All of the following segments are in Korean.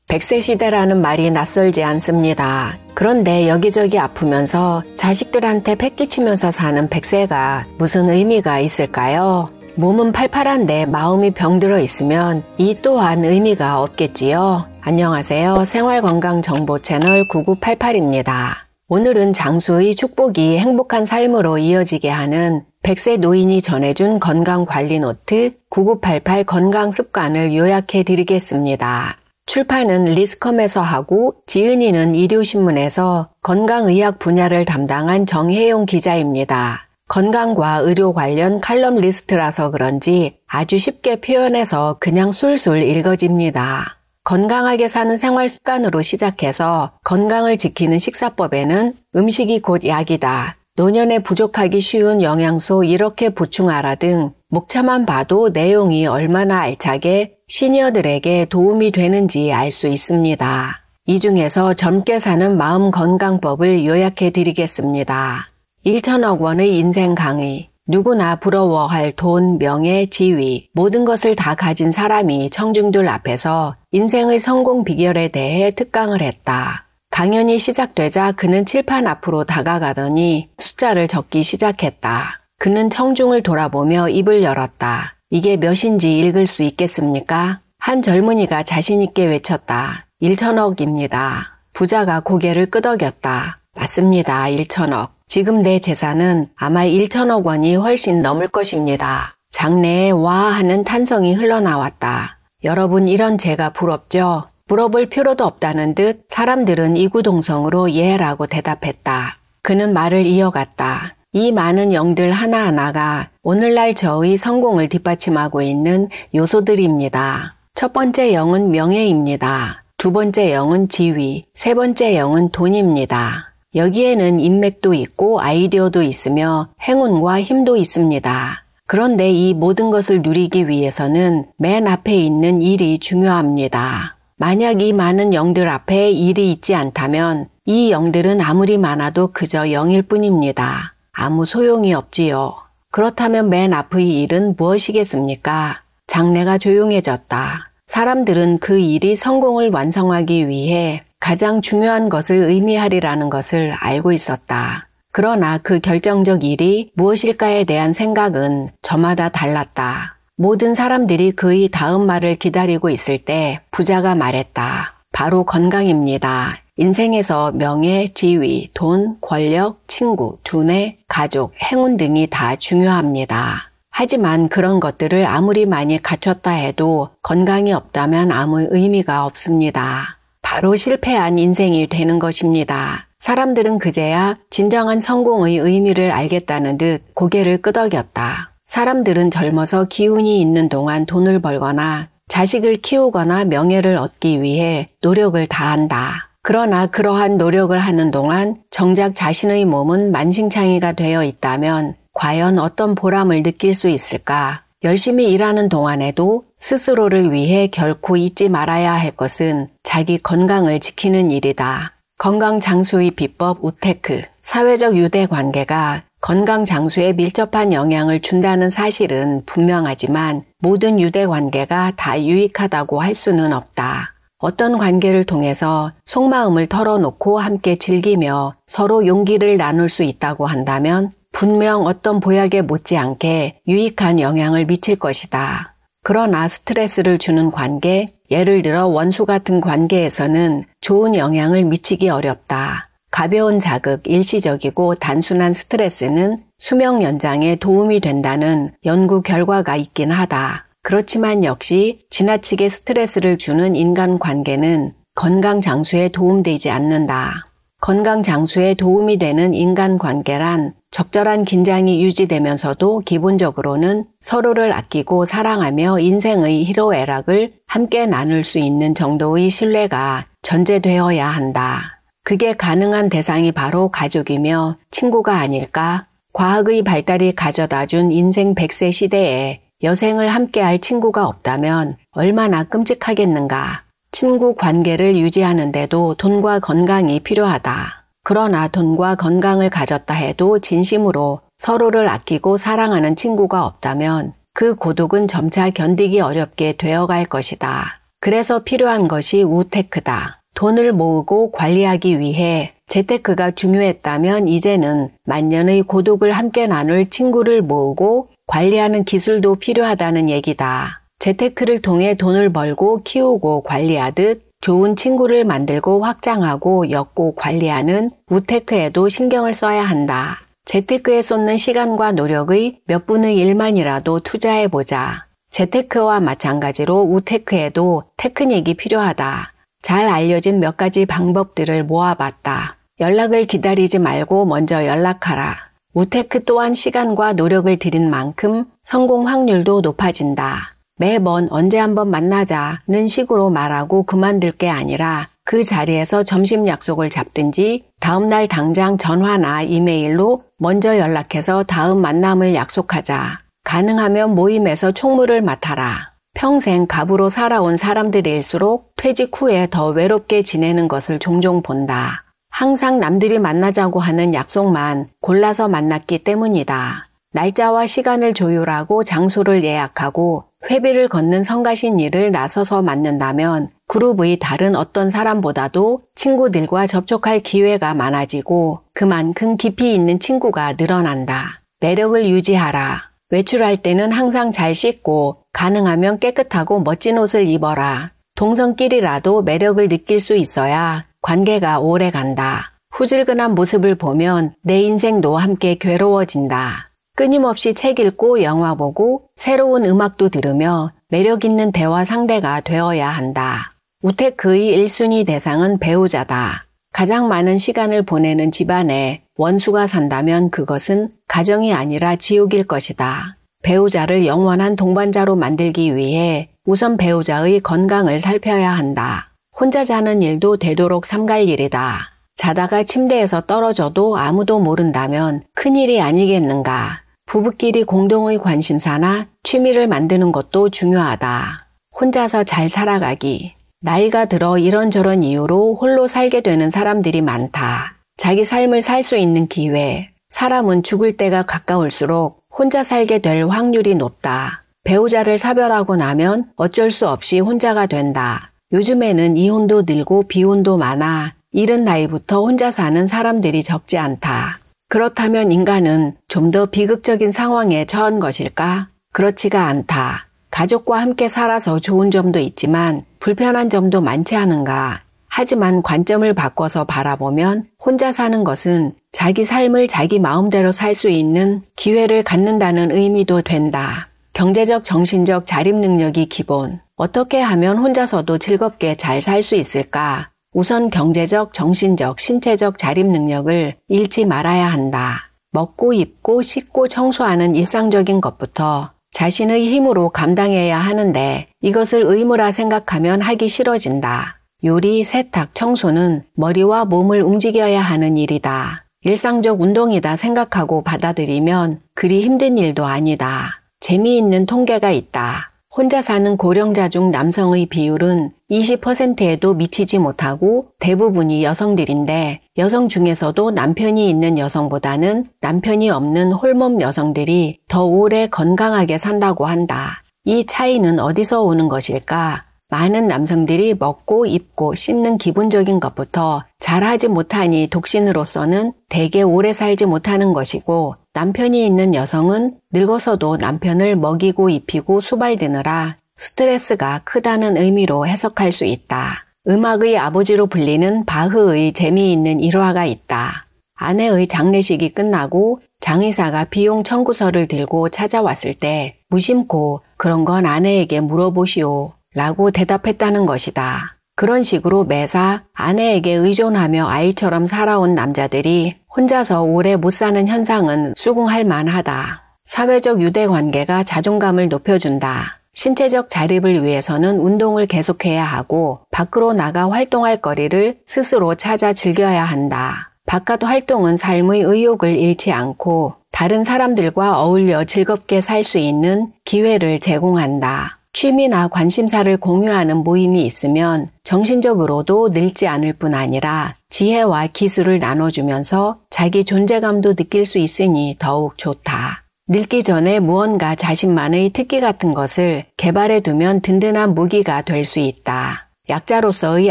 100세 시대라는 말이 낯설지 않습니다. 그런데 여기저기 아프면서 자식들한테 패끼치면서 사는 100세가 무슨 의미가 있을까요? 몸은 팔팔한데 마음이 병들어 있으면 이 또한 의미가 없겠지요. 안녕하세요. 생활건강정보 채널 9988입니다. 오늘은 장수의 축복이 행복한 삶으로 이어지게 하는 100세 노인이 전해준 건강관리 노트 9988 건강습관을 요약해 드리겠습니다. 출판은 리스컴에서 하고 지은이는 일요신문에서 건강의학 분야를 담당한 정혜용 기자입니다. 건강과 의료 관련 칼럼 리스트라서 그런지 아주 쉽게 표현해서 그냥 술술 읽어집니다. 건강하게 사는 생활 습관으로 시작해서 건강을 지키는 식사법에는 음식이 곧 약이다, 노년에 부족하기 쉬운 영양소 이렇게 보충하라 등 목차만 봐도 내용이 얼마나 알차게 시니어들에게 도움이 되는지 알 수 있습니다. 이 중에서 젊게 사는 마음 건강법을 요약해 드리겠습니다. 1천억 원의 인생 강의. 누구나 부러워할 돈, 명예, 지위, 모든 것을 다 가진 사람이 청중들 앞에서 인생의 성공 비결에 대해 특강을 했다. 강연이 시작되자 그는 칠판 앞으로 다가가더니 숫자를 적기 시작했다. 그는 청중을 돌아보며 입을 열었다. 이게 몇인지 읽을 수 있겠습니까? 한 젊은이가 자신있게 외쳤다. 1천억입니다. 부자가 고개를 끄덕였다. 맞습니다. 1천억. 지금 내 재산은 아마 1천억 원이 훨씬 넘을 것입니다. 장내에 와 하는 탄성이 흘러나왔다. 여러분, 이런 제가 부럽죠? 물어볼 필요도 없다는 듯 사람들은 이구동성으로 예라고 대답했다. 그는 말을 이어갔다. 이 많은 영들 하나하나가 오늘날 저의 성공을 뒷받침하고 있는 요소들입니다. 첫 번째 영은 명예입니다. 두 번째 영은 지위, 세 번째 영은 돈입니다. 여기에는 인맥도 있고 아이디어도 있으며 행운과 힘도 있습니다. 그런데 이 모든 것을 누리기 위해서는 맨 앞에 있는 일이 중요합니다. 만약 이 많은 영들 앞에 일이 있지 않다면 이 영들은 아무리 많아도 그저 영일 뿐입니다. 아무 소용이 없지요. 그렇다면 맨 앞의 일은 무엇이겠습니까? 장내가 조용해졌다. 사람들은 그 일이 성공을 완성하기 위해 가장 중요한 것을 의미하리라는 것을 알고 있었다. 그러나 그 결정적 일이 무엇일까에 대한 생각은 저마다 달랐다. 모든 사람들이 그의 다음 말을 기다리고 있을 때 부자가 말했다. 바로 건강입니다. 인생에서 명예, 지위, 돈, 권력, 친구, 두뇌, 가족, 행운 등이 다 중요합니다. 하지만 그런 것들을 아무리 많이 갖췄다 해도 건강이 없다면 아무 의미가 없습니다. 바로 실패한 인생이 되는 것입니다. 사람들은 그제야 진정한 성공의 의미를 알겠다는 듯 고개를 끄덕였다. 사람들은 젊어서 기운이 있는 동안 돈을 벌거나 자식을 키우거나 명예를 얻기 위해 노력을 다한다. 그러나 그러한 노력을 하는 동안 정작 자신의 몸은 만신창이가 되어 있다면 과연 어떤 보람을 느낄 수 있을까? 열심히 일하는 동안에도 스스로를 위해 결코 잊지 말아야 할 것은 자기 건강을 지키는 일이다. 건강 장수의 비법 우테크. 사회적 유대 관계가 건강 장수에 밀접한 영향을 준다는 사실은 분명하지만 모든 유대 관계가 다 유익하다고 할 수는 없다. 어떤 관계를 통해서 속마음을 털어놓고 함께 즐기며 서로 용기를 나눌 수 있다고 한다면 분명 어떤 보약에 못지않게 유익한 영향을 미칠 것이다. 그러나 스트레스를 주는 관계, 예를 들어 원수 같은 관계에서는 좋은 영향을 미치기 어렵다. 가벼운 자극, 일시적이고 단순한 스트레스는 수명 연장에 도움이 된다는 연구 결과가 있긴 하다. 그렇지만 역시 지나치게 스트레스를 주는 인간관계는 건강 장수에 도움되지 않는다. 건강 장수에 도움이 되는 인간관계란 적절한 긴장이 유지되면서도 기본적으로는 서로를 아끼고 사랑하며 인생의 희로애락을 함께 나눌 수 있는 정도의 신뢰가 전제되어야 한다. 그게 가능한 대상이 바로 가족이며 친구가 아닐까? 과학의 발달이 가져다준 인생 100세 시대에 여생을 함께할 친구가 없다면 얼마나 끔찍하겠는가. 친구 관계를 유지하는데도 돈과 건강이 필요하다. 그러나 돈과 건강을 가졌다 해도 진심으로 서로를 아끼고 사랑하는 친구가 없다면 그 고독은 점차 견디기 어렵게 되어갈 것이다. 그래서 필요한 것이 우테크다. 돈을 모으고 관리하기 위해 재테크가 중요했다면 이제는 만년의 고독을 함께 나눌 친구를 모으고 관리하는 기술도 필요하다는 얘기다. 재테크를 통해 돈을 벌고 키우고 관리하듯 좋은 친구를 만들고 확장하고 엮고 관리하는 우테크에도 신경을 써야 한다. 재테크에 쏟는 시간과 노력의 몇 분의 1만이라도 투자해보자. 재테크와 마찬가지로 우테크에도 테크닉이 필요하다. 잘 알려진 몇 가지 방법들을 모아봤다. 연락을 기다리지 말고 먼저 연락하라. 우테크 또한 시간과 노력을 들인 만큼 성공 확률도 높아진다. 매번 언제 한번 만나자는 식으로 말하고 그만둘 게 아니라 그 자리에서 점심 약속을 잡든지 다음날 당장 전화나 이메일로 먼저 연락해서 다음 만남을 약속하자. 가능하면 모임에서 총무를 맡아라. 평생 갑으로 살아온 사람들일수록 퇴직 후에 더 외롭게 지내는 것을 종종 본다. 항상 남들이 만나자고 하는 약속만 골라서 만났기 때문이다. 날짜와 시간을 조율하고 장소를 예약하고 회비를 걷는 성가신 일을 나서서 맡는다면 그룹의 다른 어떤 사람보다도 친구들과 접촉할 기회가 많아지고 그만큼 깊이 있는 친구가 늘어난다. 매력을 유지하라. 외출할 때는 항상 잘 씻고 가능하면 깨끗하고 멋진 옷을 입어라. 동성끼리라도 매력을 느낄 수 있어야 관계가 오래 간다. 후질근한 모습을 보면 내 인생도 함께 괴로워진다. 끊임없이 책 읽고 영화 보고 새로운 음악도 들으며 매력 있는 대화 상대가 되어야 한다. 우테크의 1순위 대상은 배우자다. 가장 많은 시간을 보내는 집안에 원수가 산다면 그것은 가정이 아니라 지옥일 것이다. 배우자를 영원한 동반자로 만들기 위해 우선 배우자의 건강을 살펴야 한다. 혼자 자는 일도 되도록 삼갈 일이다. 자다가 침대에서 떨어져도 아무도 모른다면 큰일이 아니겠는가. 부부끼리 공동의 관심사나 취미를 만드는 것도 중요하다. 혼자서 잘 살아가기. 나이가 들어 이런저런 이유로 홀로 살게 되는 사람들이 많다. 자기 삶을 살 수 있는 기회. 사람은 죽을 때가 가까울수록 혼자 살게 될 확률이 높다. 배우자를 사별하고 나면 어쩔 수 없이 혼자가 된다. 요즘에는 이혼도 늘고 비혼도 많아 이른 나이부터 혼자 사는 사람들이 적지 않다. 그렇다면 인간은 좀 더 비극적인 상황에 처한 것일까? 그렇지가 않다. 가족과 함께 살아서 좋은 점도 있지만 불편한 점도 많지 않은가? 하지만 관점을 바꿔서 바라보면 혼자 사는 것은 자기 삶을 자기 마음대로 살 수 있는 기회를 갖는다는 의미도 된다. 경제적, 정신적 자립 능력이 기본. 어떻게 하면 혼자서도 즐겁게 잘 살 수 있을까? 우선 경제적, 정신적, 신체적 자립 능력을 잃지 말아야 한다. 먹고 입고 씻고 청소하는 일상적인 것부터 자신의 힘으로 감당해야 하는데 이것을 의무라 생각하면 하기 싫어진다. 요리, 세탁, 청소는 머리와 몸을 움직여야 하는 일이다. 일상적 운동이다 생각하고 받아들이면 그리 힘든 일도 아니다. 재미있는 통계가 있다. 혼자 사는 고령자 중 남성의 비율은 20%에도 미치지 못하고 대부분이 여성들인데 여성 중에서도 남편이 있는 여성보다는 남편이 없는 홀몸 여성들이 더 오래 건강하게 산다고 한다. 이 차이는 어디서 오는 것일까? 많은 남성들이 먹고 입고 씻는 기본적인 것부터 잘하지 못하니 독신으로서는 대개 오래 살지 못하는 것이고 남편이 있는 여성은 늙어서도 남편을 먹이고 입히고 수발드느라 스트레스가 크다는 의미로 해석할 수 있다. 음악의 아버지로 불리는 바흐의 재미있는 일화가 있다. 아내의 장례식이 끝나고 장의사가 비용 청구서를 들고 찾아왔을 때 무심코 그런 건 아내에게 물어보시오 라고 대답했다는 것이다. 그런 식으로 매사 아내에게 의존하며 아이처럼 살아온 남자들이 혼자서 오래 못 사는 현상은 수긍할 만하다. 사회적 유대관계가 자존감을 높여준다. 신체적 자립을 위해서는 운동을 계속해야 하고 밖으로 나가 활동할 거리를 스스로 찾아 즐겨야 한다. 바깥 활동은 삶의 의욕을 잃지 않고 다른 사람들과 어울려 즐겁게 살 수 있는 기회를 제공한다. 취미나 관심사를 공유하는 모임이 있으면 정신적으로도 늙지 않을 뿐 아니라 지혜와 기술을 나눠주면서 자기 존재감도 느낄 수 있으니 더욱 좋다. 늙기 전에 무언가 자신만의 특기 같은 것을 개발해두면 든든한 무기가 될 수 있다. 약자로서의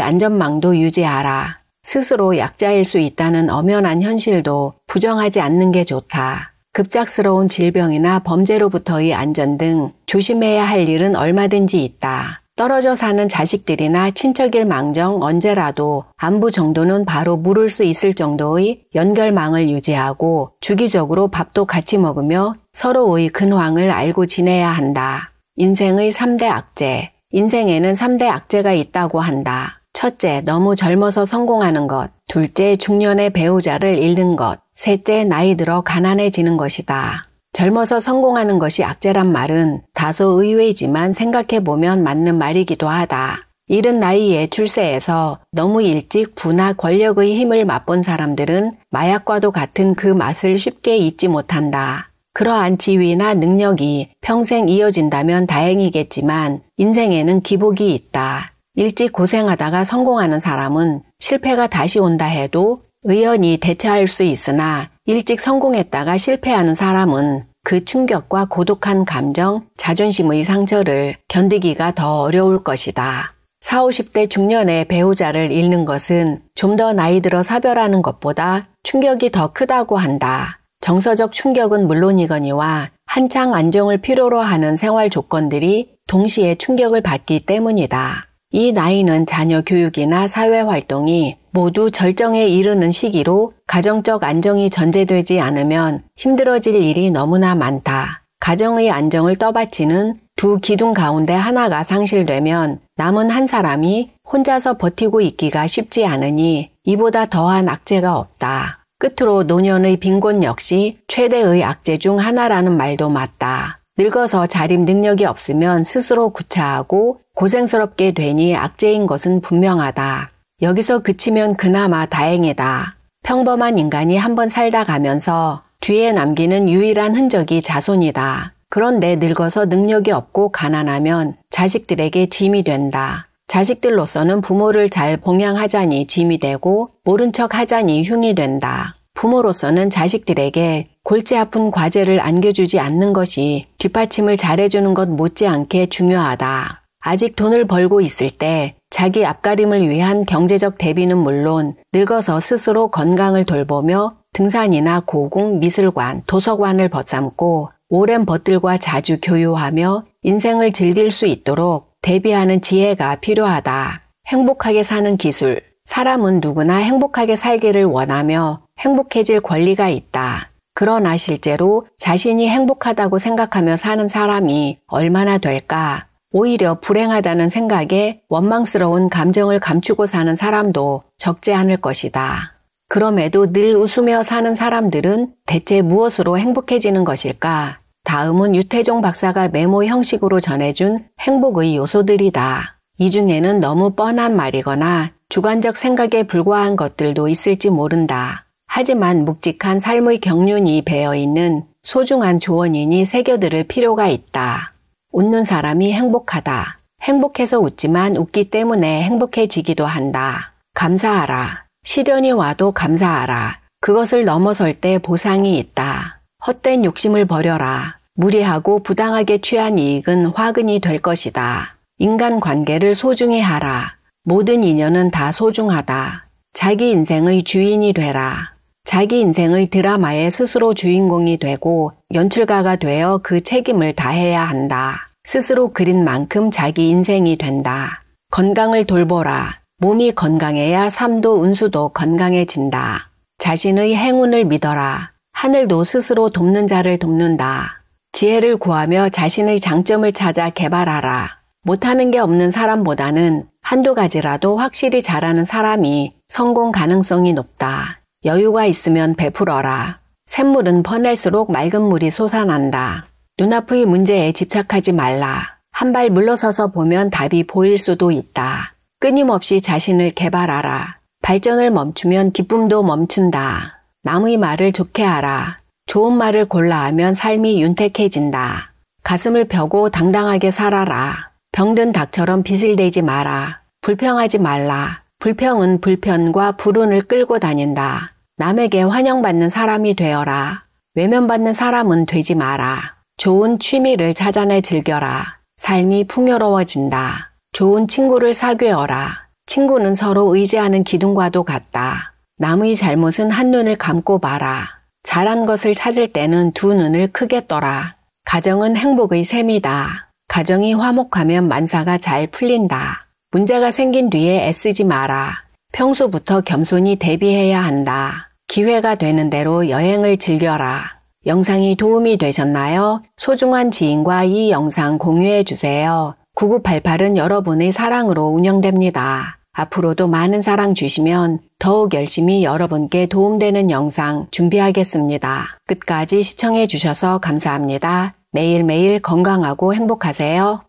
안전망도 유지하라. 스스로 약자일 수 있다는 엄연한 현실도 부정하지 않는 게 좋다. 급작스러운 질병이나 범죄로부터의 안전 등 조심해야 할 일은 얼마든지 있다. 떨어져 사는 자식들이나 친척일 망정 언제라도 안부 정도는 바로 물을 수 있을 정도의 연결망을 유지하고 주기적으로 밥도 같이 먹으며 서로의 근황을 알고 지내야 한다. 인생의 3대 악재. 인생에는 3대 악재가 있다고 한다. 첫째, 너무 젊어서 성공하는 것. 둘째, 중년의 배우자를 잃는 것. 셋째, 나이 들어 가난해지는 것이다. 젊어서 성공하는 것이 악재란 말은 다소 의외이지만 생각해보면 맞는 말이기도 하다. 이른 나이에 출세해서 너무 일찍 부나 권력의 힘을 맛본 사람들은 마약과도 같은 그 맛을 쉽게 잊지 못한다. 그러한 지위나 능력이 평생 이어진다면 다행이겠지만 인생에는 기복이 있다. 일찍 고생하다가 성공하는 사람은 실패가 다시 온다 해도 의연히 대처할 수 있으나 일찍 성공했다가 실패하는 사람은 그 충격과 고독한 감정, 자존심의 상처를 견디기가 더 어려울 것이다. 40, 50대 중년의 배우자를 잃는 것은 좀 더 나이 들어 사별하는 것보다 충격이 더 크다고 한다. 정서적 충격은 물론이거니와 한창 안정을 필요로 하는 생활 조건들이 동시에 충격을 받기 때문이다. 이 나이는 자녀 교육이나 사회활동이 모두 절정에 이르는 시기로 가정적 안정이 전제되지 않으면 힘들어질 일이 너무나 많다. 가정의 안정을 떠받치는 두 기둥 가운데 하나가 상실되면 남은 한 사람이 혼자서 버티고 있기가 쉽지 않으니 이보다 더한 악재가 없다. 끝으로 노년의 빈곤 역시 최대의 악재 중 하나라는 말도 맞다. 늙어서 자립 능력이 없으면 스스로 구차하고 고생스럽게 되니 악재인 것은 분명하다. 여기서 그치면 그나마 다행이다. 평범한 인간이 한번 살다 가면서 뒤에 남기는 유일한 흔적이 자손이다. 그런데 늙어서 능력이 없고 가난하면 자식들에게 짐이 된다. 자식들로서는 부모를 잘 봉양하자니 짐이 되고 모른 척 하자니 흉이 된다. 부모로서는 자식들에게 골치 아픈 과제를 안겨주지 않는 것이 뒷받침을 잘해주는 것 못지않게 중요하다. 아직 돈을 벌고 있을 때 자기 앞가림을 위한 경제적 대비는 물론 늙어서 스스로 건강을 돌보며 등산이나 고궁, 미술관, 도서관을 벗삼고 오랜 벗들과 자주 교류하며 인생을 즐길 수 있도록 대비하는 지혜가 필요하다. 행복하게 사는 기술. 사람은 누구나 행복하게 살기를 원하며 행복해질 권리가 있다. 그러나 실제로 자신이 행복하다고 생각하며 사는 사람이 얼마나 될까? 오히려 불행하다는 생각에 원망스러운 감정을 감추고 사는 사람도 적지 않을 것이다. 그럼에도 늘 웃으며 사는 사람들은 대체 무엇으로 행복해지는 것일까? 다음은 유태종 박사가 메모 형식으로 전해준 행복의 요소들이다. 이 중에는 너무 뻔한 말이거나 주관적 생각에 불과한 것들도 있을지 모른다. 하지만 묵직한 삶의 경륜이 배어있는 소중한 조언이니 새겨들을 필요가 있다. 웃는 사람이 행복하다. 행복해서 웃지만 웃기 때문에 행복해지기도 한다. 감사하라. 시련이 와도 감사하라. 그것을 넘어설 때 보상이 있다. 헛된 욕심을 버려라. 무리하고 부당하게 취한 이익은 화근이 될 것이다. 인간관계를 소중히 하라. 모든 인연은 다 소중하다. 자기 인생의 주인이 되라. 자기 인생의 드라마의 스스로 주인공이 되고 연출가가 되어 그 책임을 다해야 한다. 스스로 그린 만큼 자기 인생이 된다. 건강을 돌보라. 몸이 건강해야 삶도 운수도 건강해진다. 자신의 행운을 믿어라. 하늘도 스스로 돕는 자를 돕는다. 지혜를 구하며 자신의 장점을 찾아 개발하라. 못하는 게 없는 사람보다는 한두 가지라도 확실히 잘하는 사람이 성공 가능성이 높다. 여유가 있으면 베풀어라. 샘물은 퍼낼수록 맑은 물이 솟아난다. 눈앞의 문제에 집착하지 말라. 한 발 물러서서 보면 답이 보일 수도 있다. 끊임없이 자신을 개발하라. 발전을 멈추면 기쁨도 멈춘다. 남의 말을 좋게 하라. 좋은 말을 골라 하면 삶이 윤택해진다. 가슴을 펴고 당당하게 살아라. 병든 닭처럼 비실대지 마라. 불평하지 말라. 불평은 불편과 불운을 끌고 다닌다. 남에게 환영받는 사람이 되어라. 외면받는 사람은 되지 마라. 좋은 취미를 찾아내 즐겨라. 삶이 풍요로워진다. 좋은 친구를 사귀어라. 친구는 서로 의지하는 기둥과도 같다. 남의 잘못은 한눈을 감고 봐라. 잘한 것을 찾을 때는 두 눈을 크게 떠라. 가정은 행복의 셈이다. 가정이 화목하면 만사가 잘 풀린다. 문제가 생긴 뒤에 애쓰지 마라. 평소부터 겸손히 대비해야 한다. 기회가 되는 대로 여행을 즐겨라. 영상이 도움이 되셨나요? 소중한 지인과 이 영상 공유해 주세요. 9988은 여러분의 사랑으로 운영됩니다. 앞으로도 많은 사랑 주시면 더욱 열심히 여러분께 도움되는 영상 준비하겠습니다. 끝까지 시청해 주셔서 감사합니다. 매일매일 건강하고 행복하세요.